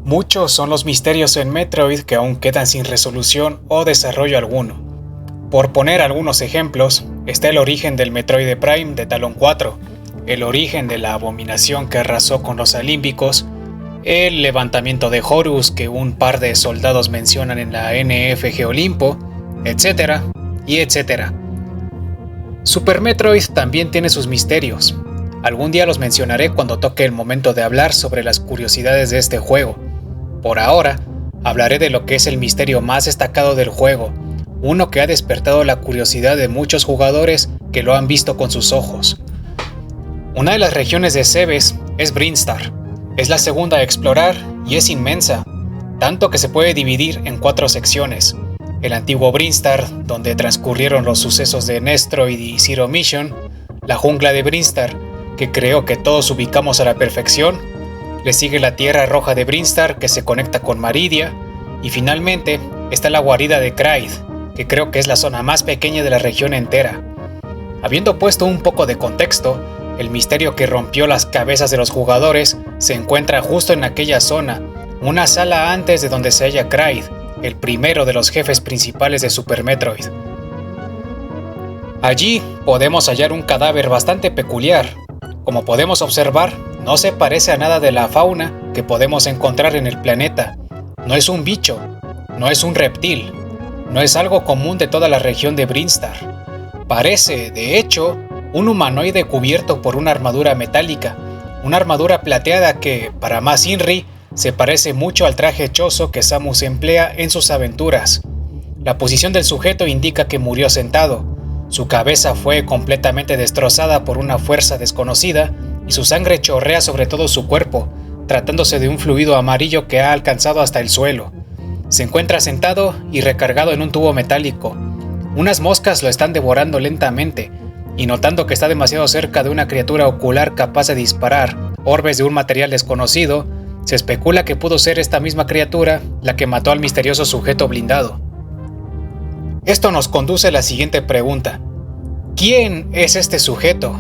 Muchos son los misterios en Metroid que aún quedan sin resolución o desarrollo alguno. Por poner algunos ejemplos, está el origen del Metroid Prime de Talon 4, el origen de la abominación que arrasó con los Olímpicos, el levantamiento de Horus que un par de soldados mencionan en la NFG Olimpo, etc. y etc. Super Metroid también tiene sus misterios. Algún día los mencionaré cuando toque el momento de hablar sobre las curiosidades de este juego. Por ahora, hablaré de lo que es el misterio más destacado del juego, uno que ha despertado la curiosidad de muchos jugadores que lo han visto con sus ojos. Una de las regiones de Zebes es Brinstar. Es la segunda a explorar y es inmensa, tanto que se puede dividir en 4 secciones. El antiguo Brinstar, donde transcurrieron los sucesos de Nestroid y Zero Mission, la jungla de Brinstar, que creo que todos ubicamos a la perfección, le sigue la Tierra Roja de Brinstar, que se conecta con Maridia, y finalmente está la guarida de Kraid, que creo que es la zona más pequeña de la región entera. Habiendo puesto un poco de contexto, el misterio que rompió las cabezas de los jugadores se encuentra justo en aquella zona, una sala antes de donde se halla Kraid, el primero de los jefes principales de Super Metroid. Allí podemos hallar un cadáver bastante peculiar. Como podemos observar, no se parece a nada de la fauna que podemos encontrar en el planeta. No es un bicho, no es un reptil, no es algo común de toda la región de Brinstar. Parece, de hecho, un humanoide cubierto por una armadura metálica, una armadura plateada que, para más Inri, se parece mucho al traje chozo que Samus emplea en sus aventuras. La posición del sujeto indica que murió sentado. Su cabeza fue completamente destrozada por una fuerza desconocida y su sangre chorrea sobre todo su cuerpo, tratándose de un fluido amarillo que ha alcanzado hasta el suelo. Se encuentra sentado y recargado en un tubo metálico. Unas moscas lo están devorando lentamente, y notando que está demasiado cerca de una criatura ocular capaz de disparar orbes de un material desconocido, se especula que pudo ser esta misma criatura la que mató al misterioso sujeto blindado. Esto nos conduce a la siguiente pregunta: ¿quién es este sujeto?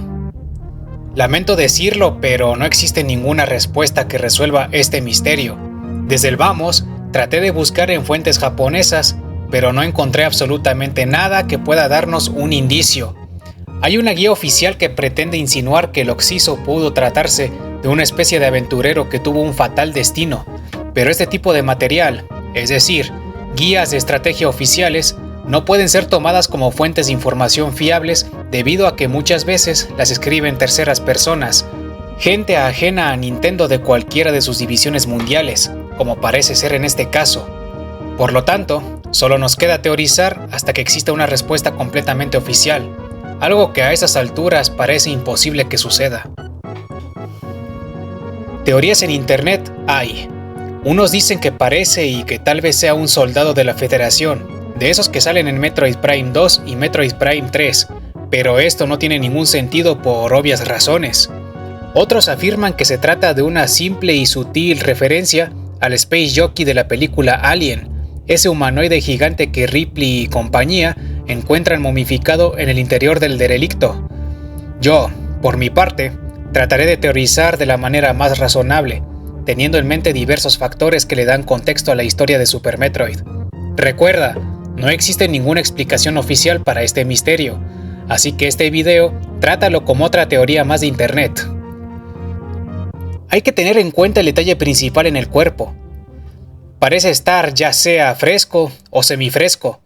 Lamento decirlo, pero no existe ninguna respuesta que resuelva este misterio. Desde el vamos, traté de buscar en fuentes japonesas, pero no encontré absolutamente nada que pueda darnos un indicio. Hay una guía oficial que pretende insinuar que el Oxiso pudo tratarse de una especie de aventurero que tuvo un fatal destino, pero este tipo de material, es decir, guías de estrategia oficiales, no pueden ser tomadas como fuentes de información fiables debido a que muchas veces las escriben terceras personas, gente ajena a Nintendo de cualquiera de sus divisiones mundiales, como parece ser en este caso. Por lo tanto, solo nos queda teorizar hasta que exista una respuesta completamente oficial, algo que a esas alturas parece imposible que suceda. Teorías en internet hay. Unos dicen que parece y que tal vez sea un soldado de la Federación, de esos que salen en Metroid Prime 2 y Metroid Prime 3, pero esto no tiene ningún sentido por obvias razones. Otros afirman que se trata de una simple y sutil referencia al Space Jockey de la película Alien, ese humanoide gigante que Ripley y compañía encuentran momificado en el interior del derelicto. Yo, por mi parte, trataré de teorizar de la manera más razonable, teniendo en mente diversos factores que le dan contexto a la historia de Super Metroid. Recuerda, no existe ninguna explicación oficial para este misterio, así que este video trátalo como otra teoría más de internet. Hay que tener en cuenta el detalle principal en el cuerpo. Parece estar ya sea fresco o semifresco.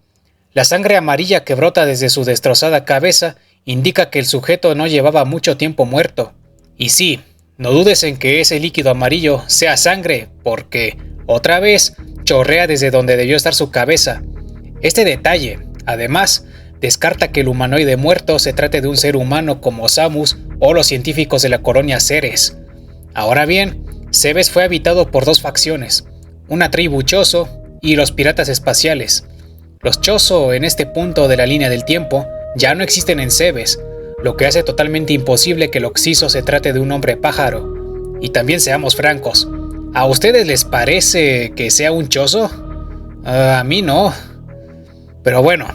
La sangre amarilla que brota desde su destrozada cabeza indica que el sujeto no llevaba mucho tiempo muerto. Y sí, no dudes en que ese líquido amarillo sea sangre, porque, otra vez, chorrea desde donde debió estar su cabeza. Este detalle, además, descarta que el humanoide muerto se trate de un ser humano como Samus o los científicos de la colonia Ceres. Ahora bien, Zebes fue habitado por 2 facciones, una tribu Chozo y los piratas espaciales. Los Chozo en este punto de la línea del tiempo ya no existen en Zebes, lo que hace totalmente imposible que el Oxiso se trate de un hombre pájaro. Y también seamos francos, ¿a ustedes les parece que sea un Chozo? A mí no. Pero bueno,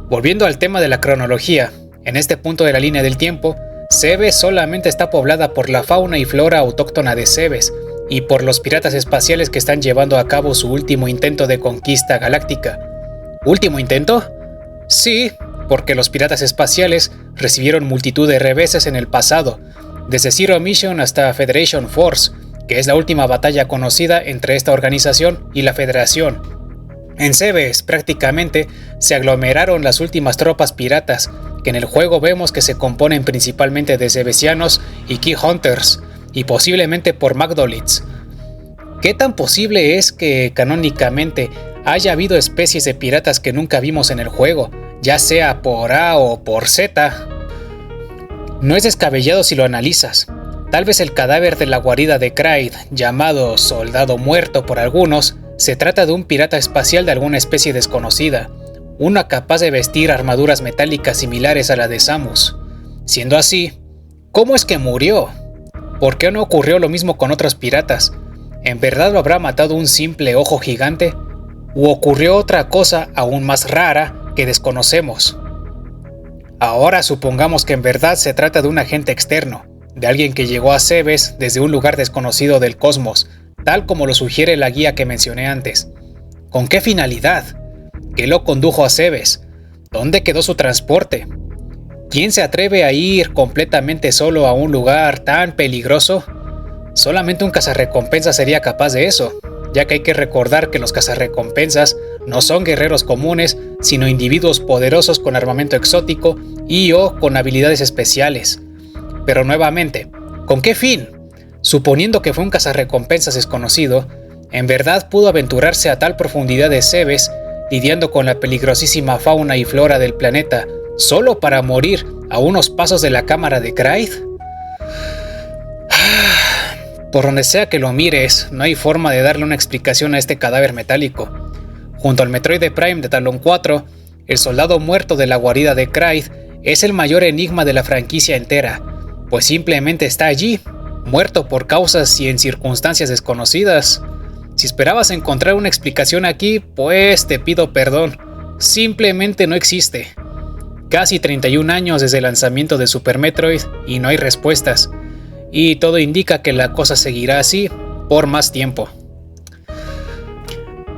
volviendo al tema de la cronología, en este punto de la línea del tiempo, Zebes solamente está poblada por la fauna y flora autóctona de Zebes, y por los piratas espaciales que están llevando a cabo su último intento de conquista galáctica. ¿Último intento? Sí, porque los piratas espaciales recibieron multitud de reveses en el pasado, desde Zero Mission hasta Federation Force, que es la última batalla conocida entre esta organización y la Federación. En Cebes, prácticamente, se aglomeraron las últimas tropas piratas, que en el juego vemos que se componen principalmente de cebesianos y Key Hunters, y posiblemente por Magdoliths. ¿Qué tan posible es que, canónicamente, haya habido especies de piratas que nunca vimos en el juego, ya sea por A o por Z? No es descabellado si lo analizas. Tal vez el cadáver de la guarida de Kraid, llamado Soldado Muerto por algunos, se trata de un pirata espacial de alguna especie desconocida, uno capaz de vestir armaduras metálicas similares a la de Samus. Siendo así, ¿cómo es que murió? ¿Por qué no ocurrió lo mismo con otros piratas? ¿En verdad lo habrá matado un simple ojo gigante? ¿O ocurrió otra cosa aún más rara que desconocemos? Ahora supongamos que en verdad se trata de un agente externo, de alguien que llegó a Cebes desde un lugar desconocido del cosmos, tal como lo sugiere la guía que mencioné antes. ¿Con qué finalidad? ¿Qué lo condujo a Cebes? ¿Dónde quedó su transporte? ¿Quién se atreve a ir completamente solo a un lugar tan peligroso? Solamente un cazarrecompensas sería capaz de eso, ya que hay que recordar que los cazarrecompensas no son guerreros comunes, sino individuos poderosos con armamento exótico y o con habilidades especiales. Pero nuevamente, ¿con qué fin? Suponiendo que fue un cazarrecompensas desconocido, ¿en verdad pudo aventurarse a tal profundidad de Cebes, lidiando con la peligrosísima fauna y flora del planeta, solo para morir a unos pasos de la cámara de Kraid? Por donde sea que lo mires, no hay forma de darle una explicación a este cadáver metálico. Junto al Metroid Prime de Talon 4, el soldado muerto de la guarida de Kraid es el mayor enigma de la franquicia entera, pues simplemente está allí, muerto por causas y en circunstancias desconocidas. Si esperabas encontrar una explicación aquí, pues te pido perdón, simplemente no existe. Casi 31 años desde el lanzamiento de Super Metroid y no hay respuestas, y todo indica que la cosa seguirá así por más tiempo.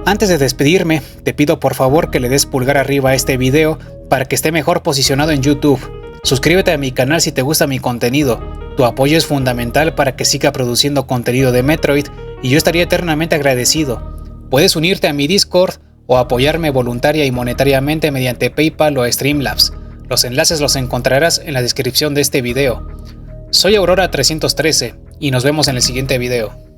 Antes de despedirme, te pido por favor que le des pulgar arriba a este video para que esté mejor posicionado en YouTube. Suscríbete a mi canal si te gusta mi contenido. Tu apoyo es fundamental para que siga produciendo contenido de Metroid y yo estaría eternamente agradecido. Puedes unirte a mi Discord o apoyarme voluntaria y monetariamente mediante PayPal o Streamlabs. Los enlaces los encontrarás en la descripción de este video. Soy Aurora313 y nos vemos en el siguiente video.